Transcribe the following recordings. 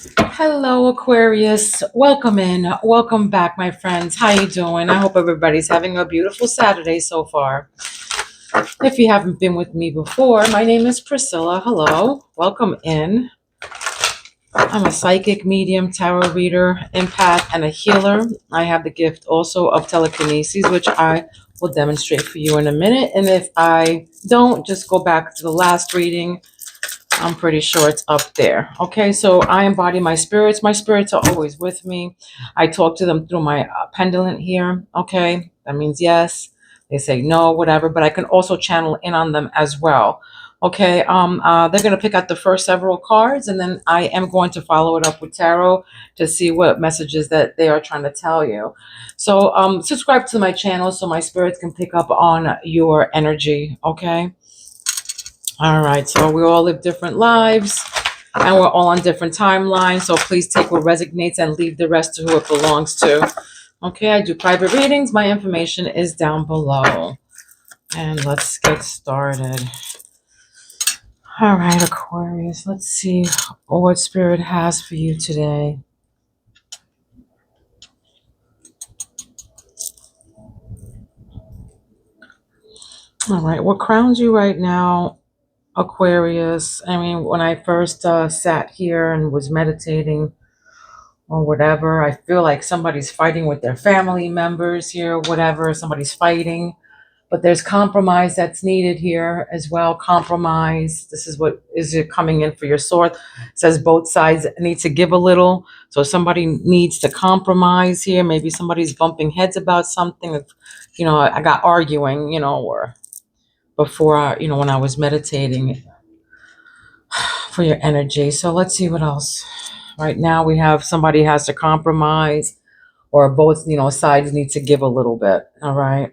Hello, Aquarius. Welcome in. Welcome back, my friends. How you doing? I hope everybody's having a beautiful Saturday so far. If you haven't been with me before, my name is Priscilla. Hello. Welcome in. I'm a psychic medium, tarot reader, empath, and a healer. I have the gift also of telekinesis, which I will demonstrate for you in a minute. And if I don't, just go back to the last reading. I'm pretty sure it's up there. Okay, so I embody my spirits. My spirits are always with me. I talk to them through my pendulum here. Okay, that means yes. They say no, whatever. But I can also channel in on them as well. Okay, they're gonna pick out the first several cards, and then I am going to follow it up with tarot to see what messages that they are trying to tell you. So, subscribe to my channel so my spirits can pick up on your energy. Okay. All right, so we all live different lives and we're all on different timelines. So please take what resonates and leave the rest to who it belongs to. Okay, I do private readings. My information is down below. And let's get started. All right, Aquarius, let's see what Spirit has for you today. All right, what crowns you right now, Aquarius? I mean, when I first sat here and was meditating, or whatever. I feel like somebody's fighting with their family members here, whatever. Somebody's fighting, but there's compromise that's needed here as well. Compromise. This is what is it coming in for your sword. It says both sides need to give a little. So somebody needs to compromise here. Maybe somebody's bumping heads about something. If, I got arguing, or before, when I was meditating for your energy. So let's see what else. Right now we have somebody has to compromise or both, sides need to give a little bit. All right.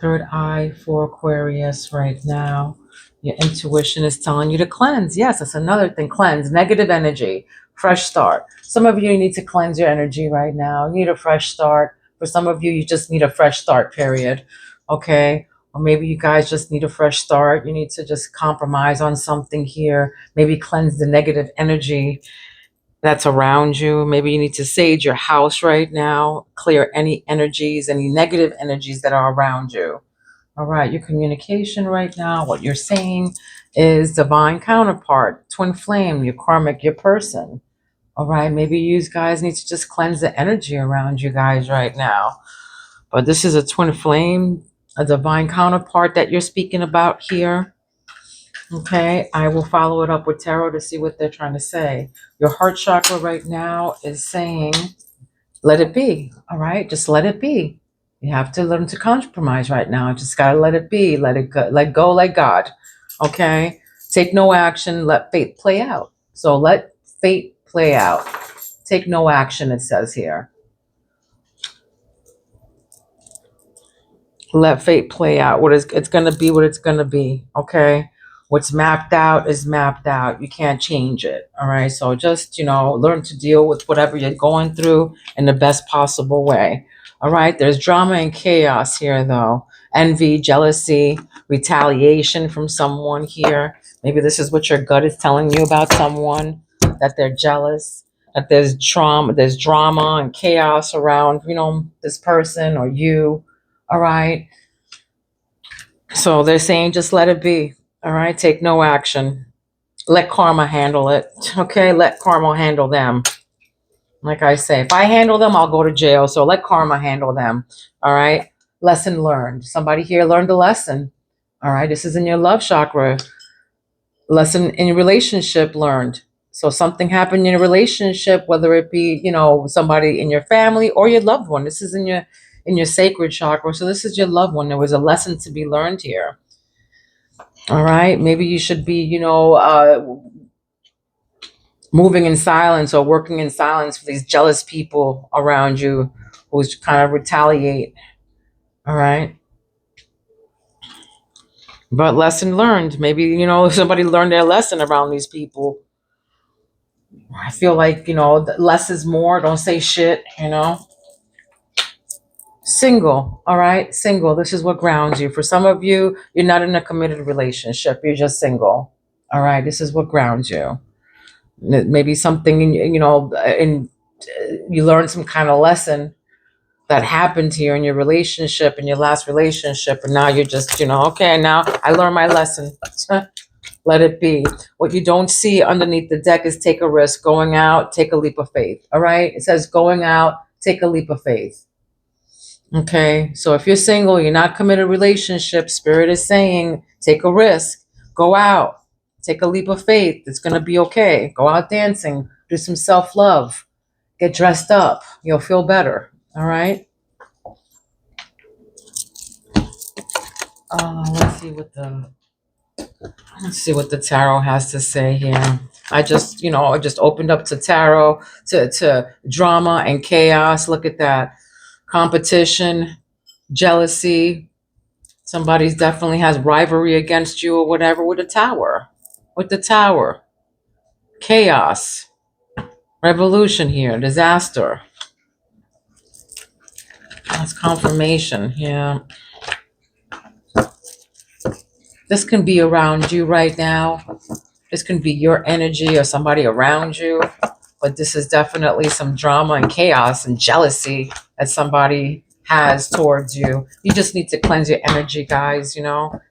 Third eye for Aquarius right now. Your intuition is telling you to cleanse. Yes, that's another thing. Cleanse negative energy, fresh start. Some of you need to cleanse your energy right now. You need a fresh start. For some of you, you just need a fresh start, period. Okay. Or maybe you guys just need a fresh start. You need to just compromise on something here. Maybe cleanse the negative energy that's around you. Maybe you need to sage your house right now, clear any energies, any negative energies that are around you. All right, your communication right now, what you're saying is divine counterpart, twin flame, your karmic, your person. All right, maybe you guys need to just cleanse the energy around you guys right now. But this is a twin flame, a divine counterpart that you're speaking about here. Okay, I will follow it up with tarot to see what they're trying to say. Your heart chakra right now is saying, let it be. All right, just let it be. You have to learn to compromise right now. Just gotta let it be. Let it go. Let go. Let God. Okay. Take no action. Let fate play out. So let fate play out. Take no action. It says here. Let fate play out. What is it's gonna be? What it's gonna be. Okay. What's mapped out is mapped out. You can't change it. All right. So just learn to deal with whatever you're going through in the best possible way. All right. There's drama and chaos here, though. Envy, jealousy, retaliation from someone here. Maybe this is what your gut is telling you about someone, that they're jealous, that there's drama and chaos around, this person or you. All right. So they're saying just let it be. All right. Take no action. Let karma handle it. Okay. Let karma handle them. Like I say, if I handle them, I'll go to jail. So let karma handle them. All right. Lesson learned. Somebody here learned a lesson. All right. This is in your love chakra. Lesson in your relationship learned. So something happened in your relationship, whether it be, somebody in your family or your loved one. This is in your sacred chakra. So this is your loved one. There was a lesson to be learned here. All right. Maybe you should be, moving in silence or working in silence for these jealous people around you who's kind of retaliate. All right. But lesson learned. Maybe, somebody learned their lesson around these people. I feel like, less is more. Don't say shit. Single. All right. Single. This is what grounds you. For some of you, you're not in a committed relationship. You're just single. All right. This is what grounds you. Maybe something, and you learn some kind of lesson that happened to you in your relationship, in your last relationship, and now you're just, okay, now I learned my lesson. Let it be. What you don't see underneath the deck is take a risk, going out, take a leap of faith. All right? It says going out, take a leap of faith. Okay? So if you're single, you're not committed relationship, Spirit is saying take a risk, go out, take a leap of faith. It's going to be okay. Go out dancing, do some self-love, get dressed up. You'll feel better. All right? Let's see what the tarot has to say here. I just opened up to tarot, to drama and chaos. Look at that. Competition, jealousy. Somebody's definitely has rivalry against you or whatever with the tower. With the tower. Chaos. Revolution here. Disaster. That's confirmation. Yeah. This can be around you right now. This can be your energy or somebody around you. But this is definitely some drama and chaos and jealousy that somebody has towards you. You just need to cleanse your energy, guys.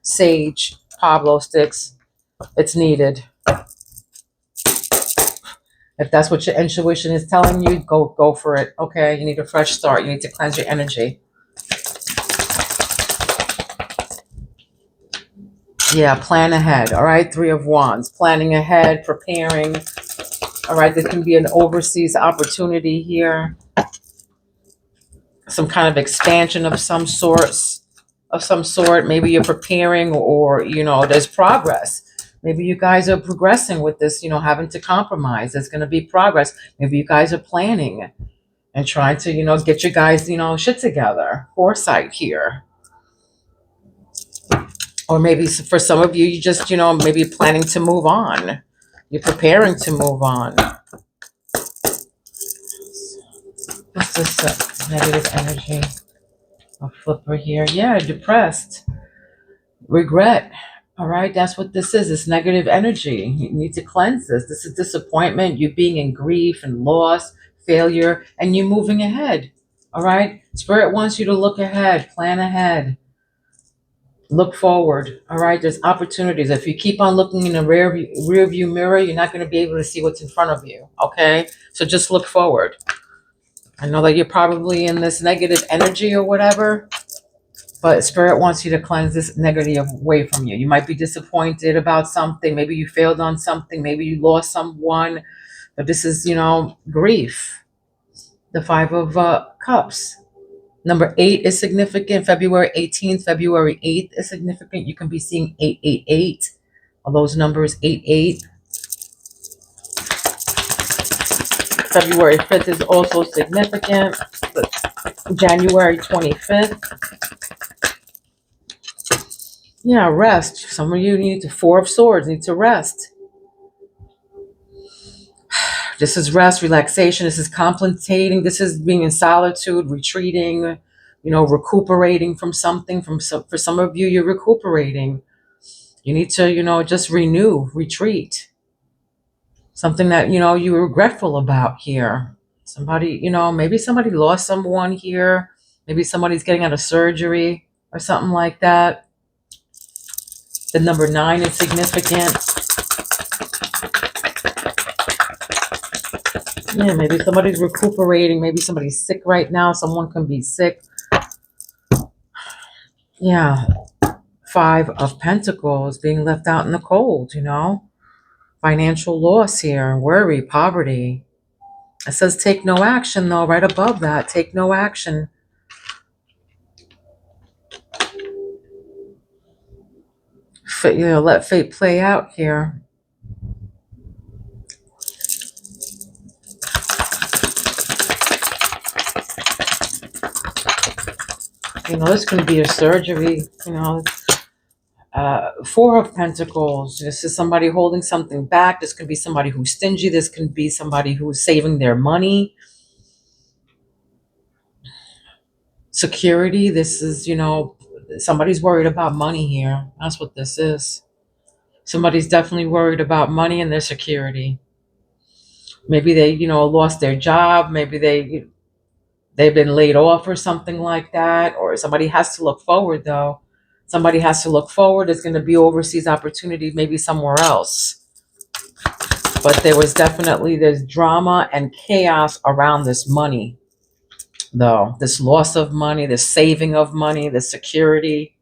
Sage, Pablo sticks. It's needed. If that's what your intuition is telling you, go for it. Okay, you need a fresh start. You need to cleanse your energy. Yeah, plan ahead. All right, Three of Wands. Planning ahead, preparing. All right, there can be an overseas opportunity here. Some kind of expansion of some sort. Maybe you're preparing, or there's progress. Maybe you guys are progressing with this, having to compromise. There's going to be progress. Maybe you guys are planning and trying to, get your guys, shit together. Foresight here. Or maybe for some of you, you just, maybe planning to move on. You're preparing to move on. What's this negative energy? A flipper here. Yeah, depressed. Regret. All right, that's what this is. It's negative energy. You need to cleanse this. This is disappointment, you being in grief and loss, failure, and you moving ahead. All right, Spirit wants you to look ahead, plan ahead, look forward. All right, there's opportunities. If you keep on looking in the rear view mirror, you're not going to be able to see what's in front of you. Okay, so just look forward. I know that you're probably in this negative energy or whatever, but Spirit wants you to cleanse this negative away from you. You might be disappointed about something. Maybe you failed on something. Maybe you lost someone. But this is, grief. The Five of Cups. Number 8 is significant. February 18th, February 8th is significant. You can be seeing 888. All those numbers, 88. February 5th is also significant. January 25th. Yeah, rest. Some of you need to, Four of Swords, need to rest. This is rest, relaxation. This is contemplating. This is being in solitude, retreating, recuperating from something. For some of you, you're recuperating. You need to, just renew, retreat. Something that, you were regretful about here. Somebody, maybe somebody lost someone here. Maybe somebody's getting out of surgery or something like that. The number 9 is significant. Yeah, maybe somebody's recuperating. Maybe somebody's sick right now. Someone can be sick. Yeah. 5 of Pentacles, being left out in the cold, Financial loss here, worry, poverty. It says take no action, though, right above that. Take no action. Let fate play out here. This can be a surgery, 4 of Pentacles. This is somebody holding something back. This could be somebody who's stingy. This can be somebody who's saving their money. Security. This is, somebody's worried about money here. That's what this is. Somebody's definitely worried about money and their security. Maybe they, lost their job. Maybe they've been laid off or something like that. Or somebody has to look forward, though. Somebody has to look forward. There's going to be overseas opportunity, maybe somewhere else. But there's drama and chaos around this money, though. This loss of money, this saving of money, this security.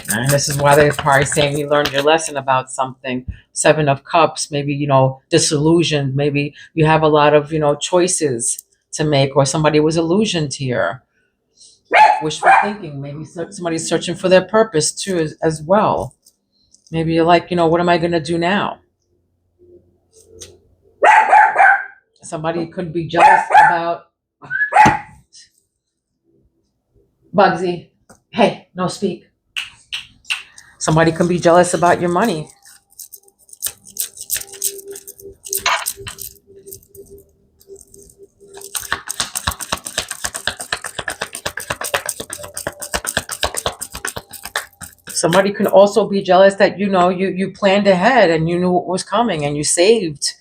And this is why they're probably saying you learned your lesson about something. Seven of Cups, maybe, disillusioned. Maybe you have a lot of, choices to make, or somebody was illusioned here. Wishful thinking. Maybe somebody's searching for their purpose too, as well. Maybe you're like, what am I going to do now? Somebody could be jealous about Bugsy. Hey, no speak. Somebody can be jealous about your money. Somebody can also be jealous that you planned ahead and you knew what was coming and you saved.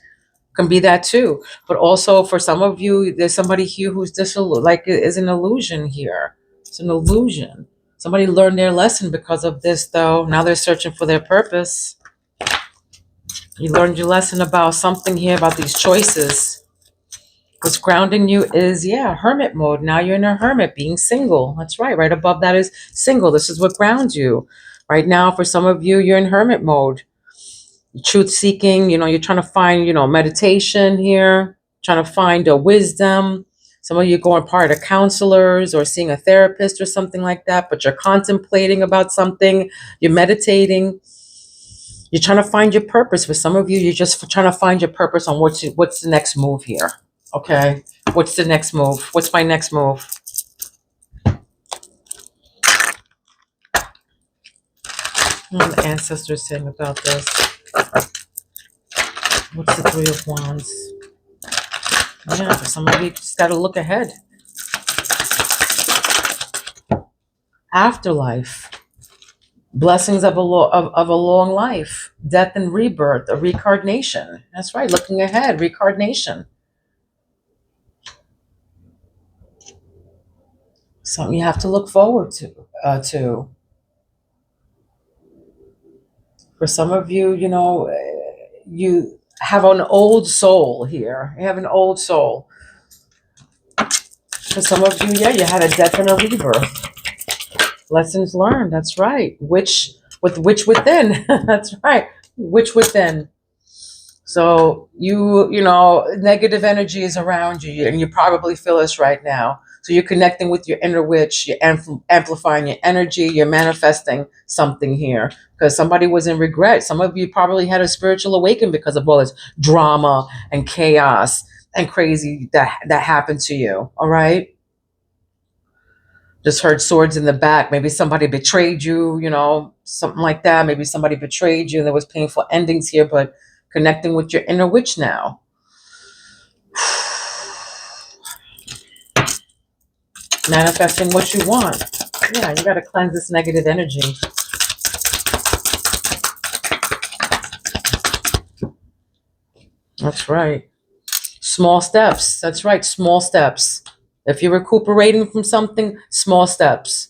Can be that too. But also for some of you, there's somebody here who's is an illusion here. It's an illusion. Somebody learned their lesson because of this, though. Now they're searching for their purpose. You learned your lesson about something here, about these choices. What's grounding you is, hermit mode. Now you're in a hermit, being single. That's right. Right above that is single. This is what grounds you. Right now, for some of you, you're in hermit mode. Truth seeking, you're trying to find, meditation here, trying to find a wisdom. Some of you going part of counselors or seeing a therapist or something like that, but you're contemplating about something, you're meditating, you're trying to find your purpose. For some of you, you're just trying to find your purpose on what's the next move here. Okay, what's the next move? What's my next move? What the ancestors saying about this? What's the Three of Wands? Yeah, for some of you, just got to look ahead. Afterlife. Blessings of a long life. Death and rebirth. A reincarnation. That's right, looking ahead. Reincarnation. Something you have to look forward to. For some of you, you have an old soul here. You have an old soul. For some of you, you had a death and a rebirth. Lessons learned. That's right. Which within. That's right. Which within. So negative energy is around you, and you probably feel this right now. So you're connecting with your inner witch. You're amplifying your energy. You're manifesting something here because somebody was in regret. Some of you probably had a spiritual awakening because of all this drama and chaos and crazy that happened to you. All right. Just heard swords in the back. Maybe somebody betrayed you, something like that. Maybe somebody betrayed you. There was painful endings here, but connecting with your inner witch now. Manifesting what you want. Yeah, you got to cleanse this negative energy. That's right. Small steps. That's right. Small steps. If you're recuperating from something, small steps.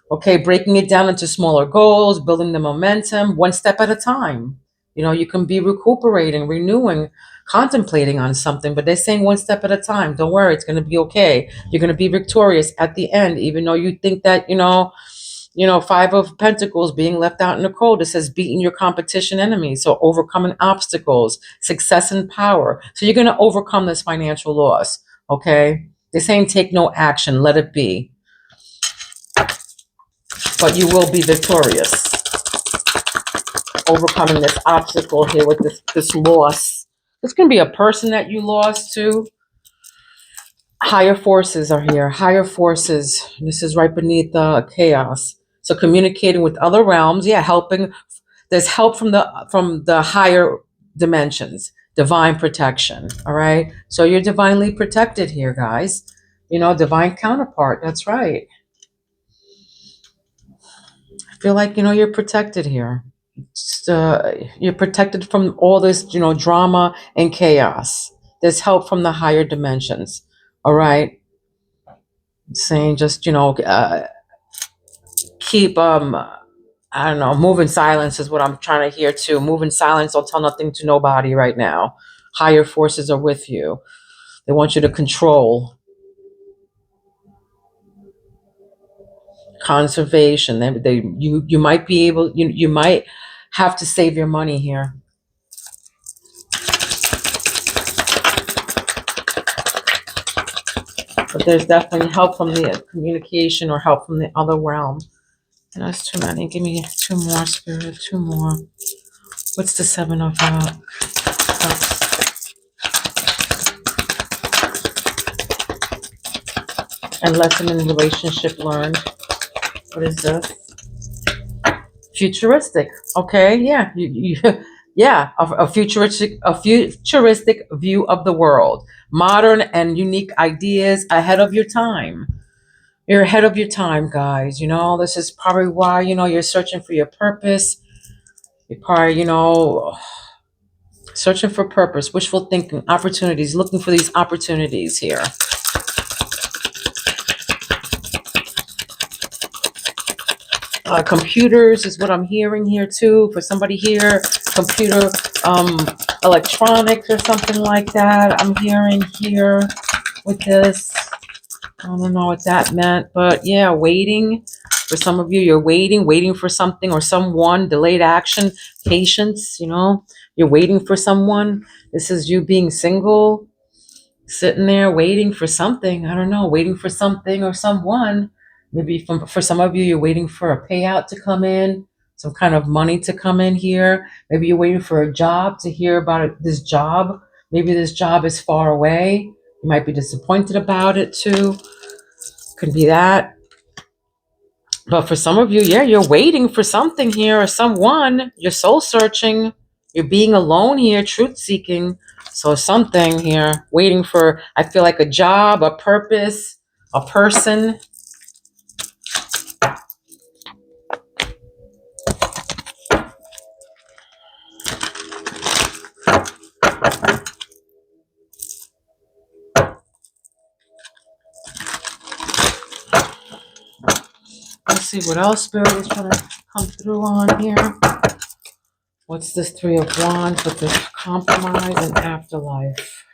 Okay, breaking it down into smaller goals, building the momentum, one step at a time. You can be recuperating, renewing, contemplating on something, but they're saying one step at a time. Don't worry, it's going to be okay. You're going to be victorious at the end, even though you think that, Five of Pentacles being left out in the cold. It says beating your competition enemies. So overcoming obstacles, success and power. So you're going to overcome this financial loss. Okay. They're saying take no action. Let it be. But you will be victorious. Overcoming this obstacle here with this loss. This can be a person that you lost to. Higher forces are here. Higher forces. This is right beneath the chaos. So communicating with other realms, helping. There's help from the higher dimensions, divine protection. All right. So you're divinely protected here, guys. Divine counterpart. That's right. I feel like you're protected here. You're protected from all this, drama and chaos. There's help from the higher dimensions. All right, saying just keep I don't know, move in silence is what I'm trying to hear too. Move in silence. Don't tell nothing to nobody right now. Higher forces are with you. They want you to control. Conservation. You might be able. You might have to save your money here. But there's definitely help from the communication or help from the other realm. And that's too many. Give me two more, Spirit. Two more. What's the Seven of Cups? And lesson in relationship learned. What is this? Futuristic. Okay, yeah, yeah, a futuristic view of the world. Modern and unique ideas ahead of your time. You're ahead of your time, guys. This is probably why, you're searching for your purpose. You're probably, searching for purpose, wishful thinking, opportunities, looking for these opportunities here. Computers is what I'm hearing here too. For somebody here, computer, electronics or something like that. I'm hearing here with this. I don't know what that meant, but yeah, waiting. For some of you, you're waiting for something or someone, delayed action, patience, you're waiting for someone. This is you being single, sitting there waiting for something. I don't know, waiting for something or someone. Maybe for some of you, you're waiting for a payout to come in, some kind of money to come in here. Maybe you're waiting for a job, to hear about this job. Maybe this job is far away. You might be disappointed about it too. Could be that. But for some of you, yeah, you're waiting for something here or someone. You're soul searching. You're being alone here, truth seeking. So something here, waiting for, I feel like, a job, a purpose, a person. Let's see what else Spirit is trying to come through on here. What's this Three of Wands with this compromise and afterlife?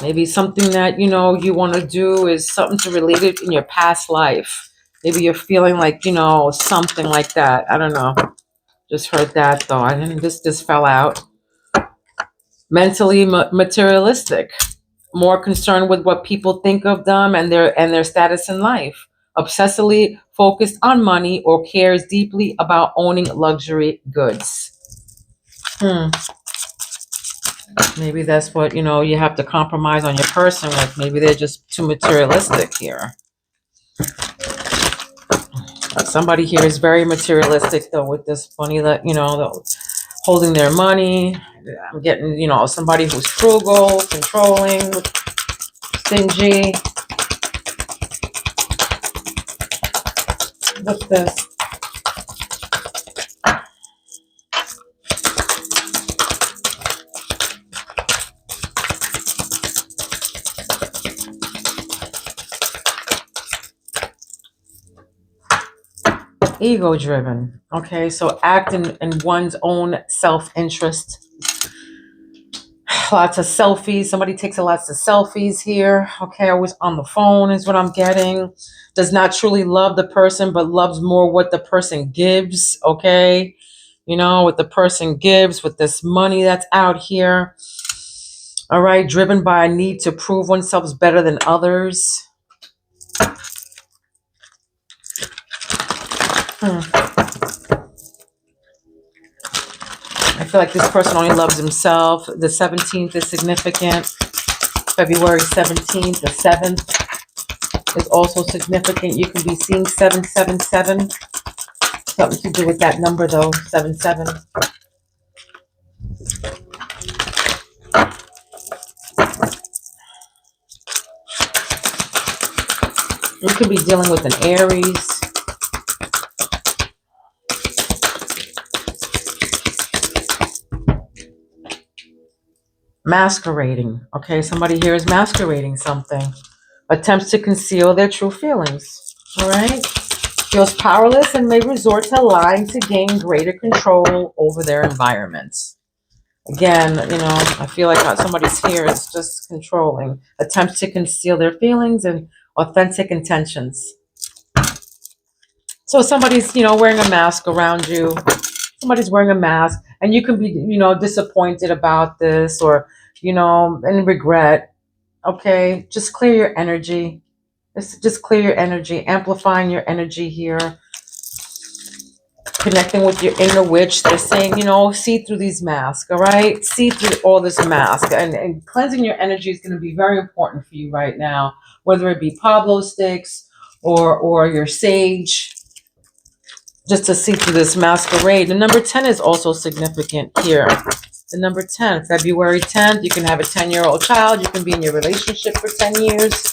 Maybe something that, you want to do is something to relate it in your past life. Maybe you're feeling like, something like that. I don't know. Just heard that though. I didn't. This fell out. Mentally materialistic, more concerned with what people think of them and their status in life. Obsessively focused on money or cares deeply about owning luxury goods. Maybe that's what you have to compromise on your person with. Maybe they're just too materialistic here. Somebody here is very materialistic though, with this money that holding their money. I'm getting, somebody who's frugal, controlling, stingy. What's this? Ego driven. Okay, so act in one's own self-interest. Lots of selfies. Somebody takes lots of selfies here. Okay, always on the phone is what I'm getting. Does not truly love the person, but loves more what the person gives. Okay, what the person gives with this money that's out here. All right, driven by a need to prove oneself better than others. I feel like this person only loves himself. The 17th is significant. February 17th, the 7th is also significant. You can be seeing 777. Something to do with that number though, 77. You could be dealing with an Aries. Masquerading. Okay, somebody here is masquerading something. Attempts to conceal their true feelings. All right. Feels powerless and may resort to lying to gain greater control over their environments. Again, I feel like somebody's here is just controlling. Attempts to conceal their feelings and authentic intentions. So somebody's, wearing a mask around you. Somebody's wearing a mask, and you can be, disappointed about this, or, and regret. Okay, just clear your energy. Just clear your energy, amplifying your energy here, connecting with your inner witch. They're saying, see through these masks, all right? See through all this mask. And cleansing your energy is going to be very important for you right now, whether it be Pablo sticks or your sage, just to see through this masquerade. The number 10 is also significant here. The number 10, February 10th, you can have a 10-year-old child. You can be in your relationship for 10 years.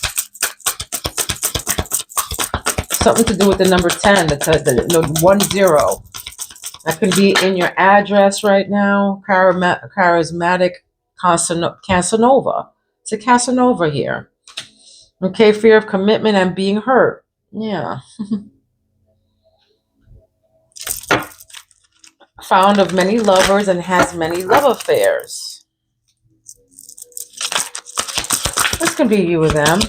Something to do with the number 10, the 10. That could be in your address right now. Charismatic Casanova. It's a Casanova here. Okay, fear of commitment and being hurt. Yeah. Found of many lovers and has many love affairs. This could be you or them.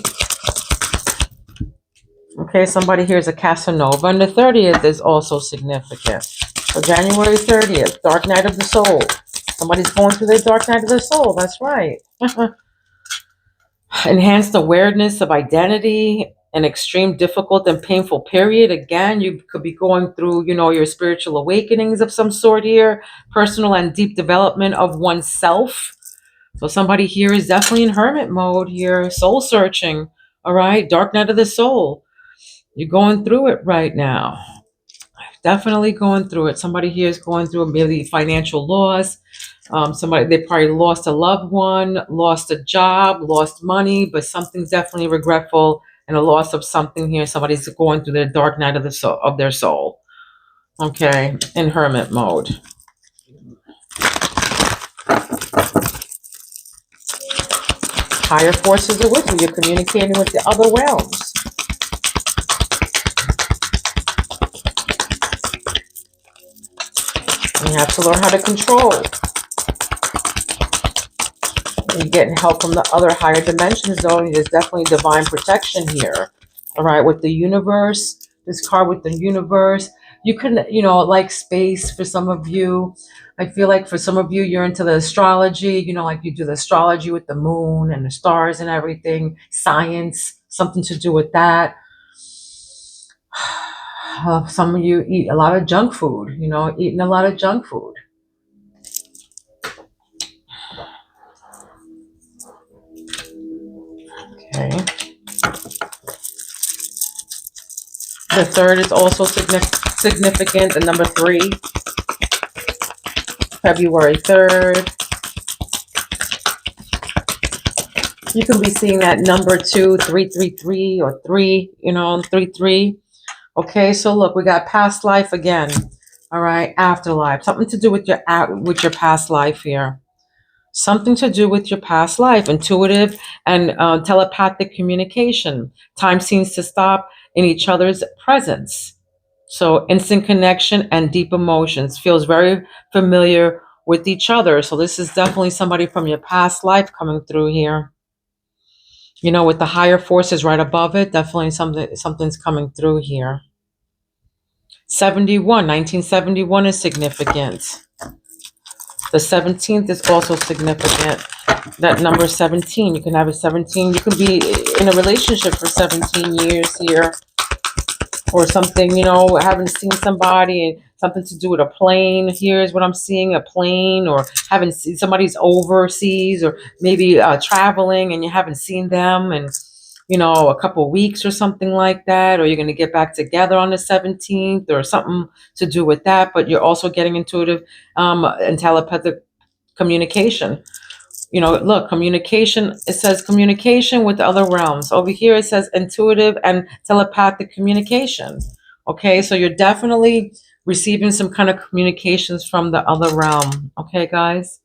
Okay, somebody here is a Casanova. And the 30th is also significant. So January 30th, dark night of the soul. Somebody's going through their dark night of the soul. That's right. Enhanced awareness of identity, an extreme difficult and painful period. Again, you could be going through, your spiritual awakenings of some sort here, personal and deep development of oneself. So somebody here is definitely in hermit mode here, soul searching. All right, dark night of the soul. You're going through it right now. Definitely going through it. Somebody here is going through maybe financial loss. They probably lost a loved one, lost a job, lost money, but something's definitely regretful and a loss of something here. Somebody's going through the dark night of their soul. Okay, in hermit mode. Higher forces are with you. You're communicating with the other realms. And you have to learn how to control. You're getting help from the other higher dimensions, though. There's definitely divine protection here. All right, with the universe, this card with the universe. You can, like space for some of you. I feel like for some of you, you're into the astrology, like you do the astrology with the moon and the stars and everything. Science, something to do with that. Some of you eat a lot of junk food, eating a lot of junk food. Okay. The 3rd is also significant. The number 3, February 3rd. You can be seeing that number 2, 333, or 3, 33. Okay, so look, we got past life again. All right, afterlife. Something to do with your past life here. Something to do with your past life. Intuitive and telepathic communication. Time seems to stop in each other's presence. So instant connection and deep emotions. Feels very familiar with each other. So this is definitely somebody from your past life coming through here. With the higher forces right above it, definitely something's coming through here. 1971 is significant. The 17th is also significant. That number 17, you can have a 17. You can be in a relationship for 17 years here. Or something, haven't seen somebody, and something to do with a plane. Here's what I'm seeing, a plane, or haven't seen somebody's overseas, or maybe traveling and you haven't seen them in, a couple of weeks or something like that, or you're going to get back together on the 17th or something to do with that. But you're also getting intuitive and telepathic communication. Look, communication, it says communication with the other realms. Over here, it says intuitive and telepathic communication. Okay, so you're definitely receiving some kind of communications from the other realm. Okay, guys?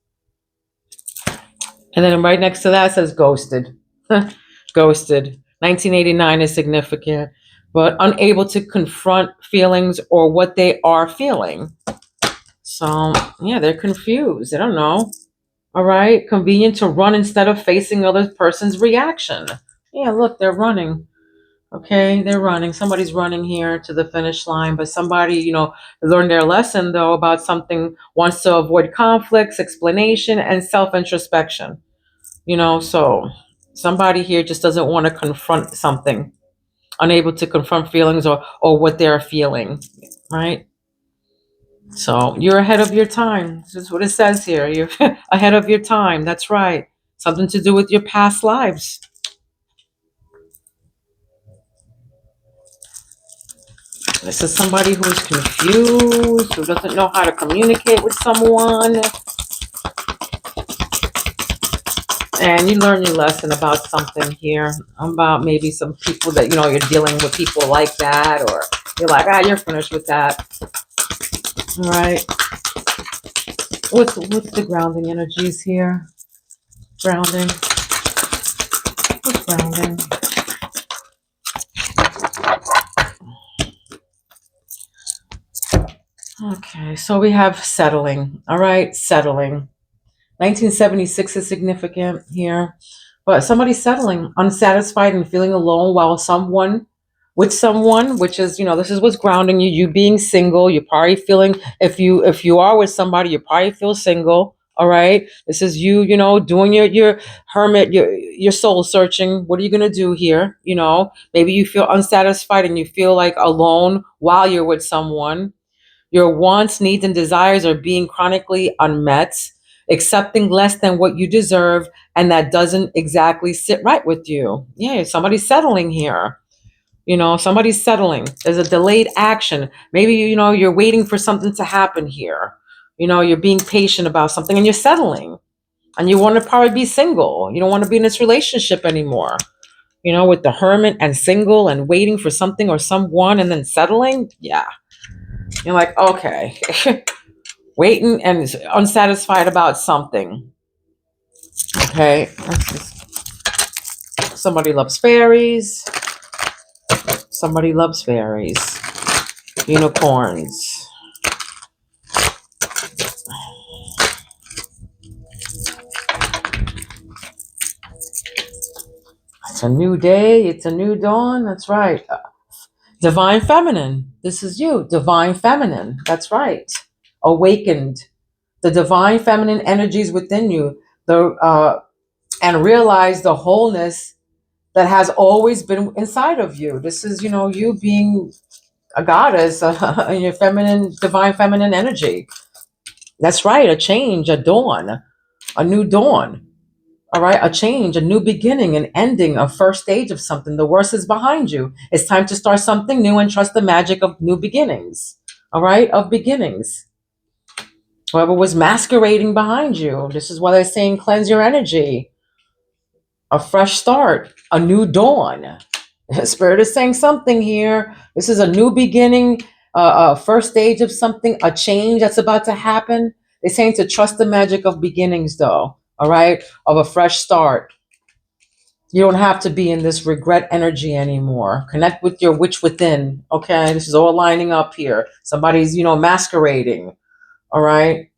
And then right next to that says ghosted. Ghosted. 1989 is significant, but unable to confront feelings or what they are feeling. So, yeah, they're confused. They don't know. All right. Convenient to run instead of facing other person's reaction. Yeah, look, they're running. Okay, they're running. Somebody's running here to the finish line, but somebody, learned their lesson though about something, wants to avoid conflicts, explanation, and self introspection. So somebody here just doesn't want to confront something, unable to confront feelings or what they're feeling, right? So you're ahead of your time. This is what it says here. You're ahead of your time. That's right. Something to do with your past lives. This is somebody who's confused, who doesn't know how to communicate with someone. And you learn your lesson about something here, about maybe some people that, you're dealing with people like that, or you're like, you're finished with that. All right. What's the grounding energies here? Grounding. What's grounding? Okay, so we have settling. All right, settling. 1976 is significant here, but somebody's settling, unsatisfied and feeling alone while with someone, which is, this is what's grounding you. You being single, you're probably feeling, if you are with somebody, you probably feel single. All right, this is you, doing your hermit, your soul searching. What are you gonna do here? Maybe you feel unsatisfied and you feel like alone while you're with someone. Your wants, needs, and desires are being chronically unmet, accepting less than what you deserve, and that doesn't exactly sit right with you. Yeah, somebody's settling here. Somebody's settling. There's a delayed action. Maybe, you're waiting for something to happen here. You're being patient about something and you're settling. And you want to probably be single. You don't want to be in this relationship anymore. With the hermit and single and waiting for something or someone and then settling. Yeah. You're like, okay, waiting and unsatisfied about something. Okay, somebody loves fairies. Somebody loves fairies. Unicorns. It's a new day. It's a new dawn. That's right. Divine feminine. This is you. Divine feminine. That's right. Awakened. The divine feminine energies within you. And realize the wholeness that has always been inside of you. This is, you being a goddess in your divine feminine energy. That's right. A change, a dawn, a new dawn. All right. A change, a new beginning, an ending, a first stage of something. The worst is behind you. It's time to start something new and trust the magic of new beginnings. All right. Of beginnings. Whoever was masquerading behind you. This is why they're saying cleanse your energy. A fresh start, a new dawn. Spirit is saying something here. This is a new beginning, a first stage of something, a change that's about to happen. They're saying to trust the magic of beginnings, though, all right, of a fresh start. You don't have to be in this regret energy anymore. Connect with your witch within, okay? This is all lining up here. Somebody's, masquerading, all right?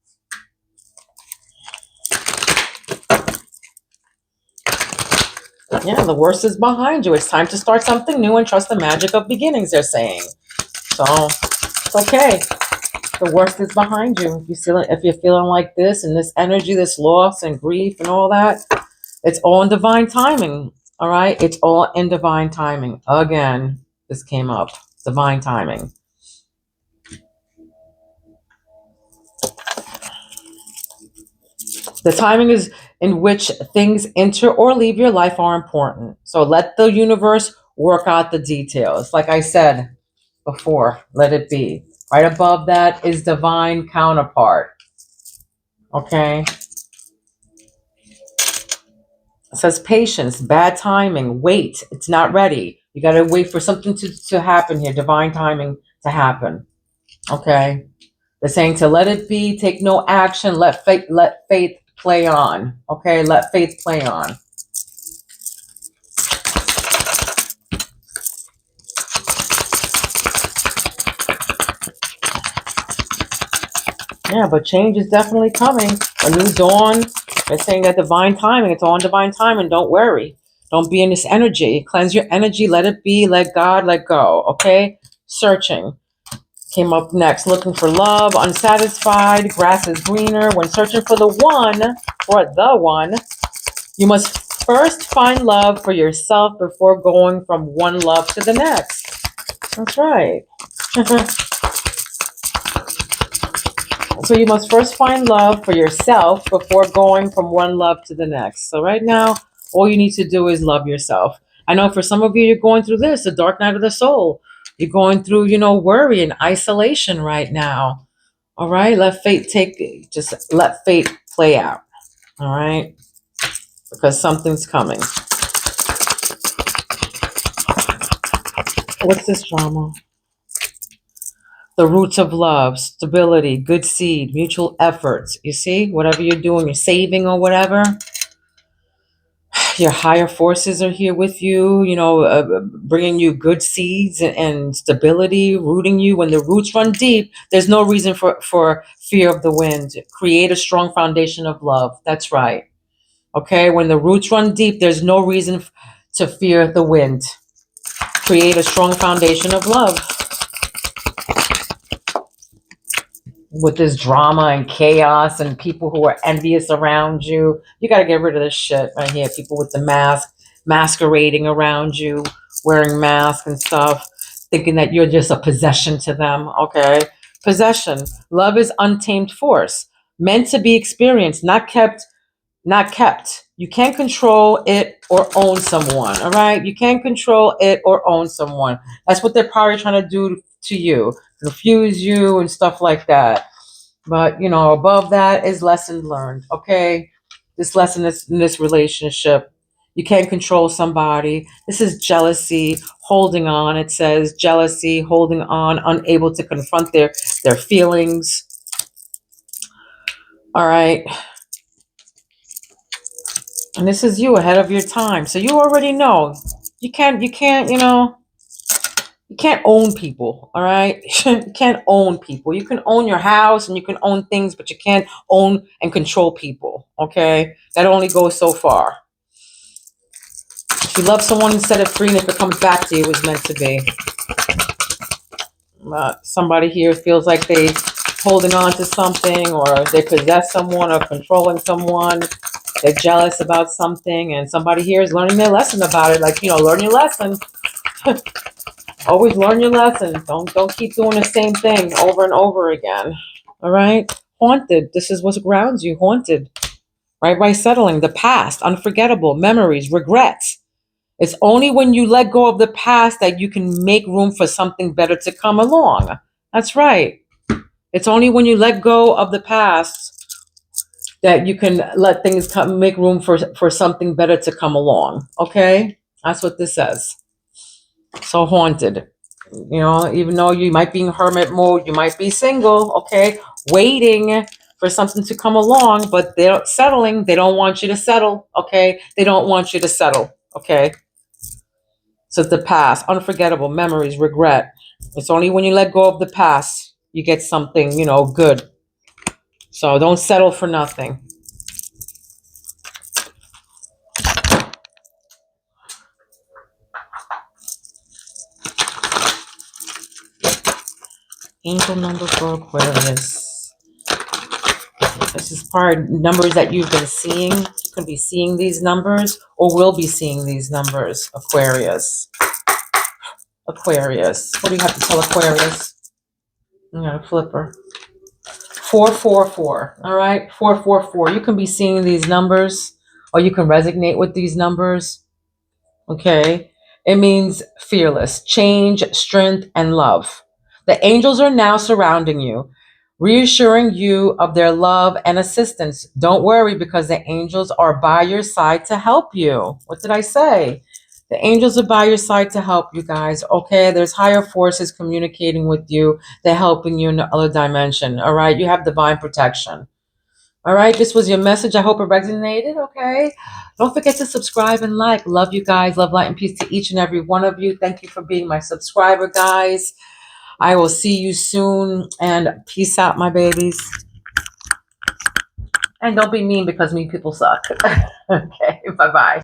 Yeah, the worst is behind you. It's time to start something new and trust the magic of beginnings, they're saying. So it's okay. The worst is behind you. If you're feeling like this and this energy, this loss and grief and all that, it's all in divine timing. All right? It's all in divine timing. Again, this came up. Divine timing. The timing is in which things enter or leave your life are important. So let the universe work out the details. Like I said before, let it be. Right above that is divine counterpart. Okay? It says patience, bad timing, wait, it's not ready. You got to wait for something to happen here, divine timing to happen. Okay? They're saying to let it be, take no action, let fate play on. Okay, let faith play on. Yeah, but change is definitely coming. A new dawn. They're saying that divine timing. It's all on divine timing. Don't worry. Don't be in this energy. Cleanse your energy. Let it be. Let God let go. Okay? Searching. Came up next. Looking for love. Unsatisfied. Grass is greener. When searching for the one, you must first find love for yourself before going from one love to the next. That's right. So you must first find love for yourself before going from one love to the next. So right now, all you need to do is love yourself. I know for some of you, you're going through this, the dark night of the soul. You're going through, worry and isolation right now. All right, just let fate play out. All right, because something's coming. What's this drama? The roots of love, stability, good seed, mutual efforts. You see, whatever you're doing, you're saving or whatever, your higher forces are here with you, bringing you good seeds and stability, rooting you. When the roots run deep, there's no reason for fear of the wind. Create a strong foundation of love. That's right. Okay, when the roots run deep, there's no reason to fear the wind. Create a strong foundation of love. With this drama and chaos and people who are envious around you, you got to get rid of this shit right here. People with the mask, masquerading around you, wearing masks and stuff, thinking that you're just a possession to them. Okay, possession. Love is untamed force, meant to be experienced, not kept. Not kept. You can't control it or own someone. All right, you can't control it or own someone. That's what they're probably trying to do to you, confuse you and stuff like that. But above that is lesson learned. Okay, this lesson is in this relationship. You can't control somebody. This is jealousy, holding on. It says jealousy, holding on, unable to confront their feelings. All right. And this is you ahead of your time. So you already know. You can't own people, all right? You can't own people. You can own your house and you can own things, but you can't own and control people, okay? That only goes so far. If you love someone and set it free, and if it comes back to you, it was meant to be. Somebody here feels like they holding on to something, or they possess someone or controlling someone. They're jealous about something, and somebody here is learning their lesson about it. Like, learn your lesson. Always learn your lesson. Don't keep doing the same thing over and over again. All right? Haunted. This is what grounds you. Haunted. Right? By settling the past, unforgettable memories, regrets. It's only when you let go of the past that you can make room for something better to come along. That's right. It's only when you let go of the past that you can let things make room for something better to come along. Okay? That's what this says. So haunted. Even though you might be in hermit mode, you might be single, okay? Waiting for something to come along, but they're settling. They don't want you to settle, okay? They don't want you to settle, okay? So the past, unforgettable memories, regret. It's only when you let go of the past, you get something, good. So don't settle for nothing. Angel number for Aquarius. This is part numbers that you've been seeing. You can be seeing these numbers or will be seeing these numbers, Aquarius. Aquarius. What do you have to tell Aquarius? I got a flipper. 444. All right, 444. You can be seeing these numbers or you can resonate with these numbers. Okay. It means fearless, change, strength, and love. The angels are now surrounding you, reassuring you of their love and assistance. Don't worry because the angels are by your side to help you. What did I say? The angels are by your side to help you guys. Okay, there's higher forces communicating with you. They're helping you in the other dimension. All right, you have divine protection. All right, this was your message. I hope it resonated. Okay. Don't forget to subscribe and like. Love you guys. Love, light, and peace to each and every one of you. Thank you for being my subscriber, guys. I will see you soon. And peace out, my babies. And don't be mean because mean people suck. Okay. Bye-bye.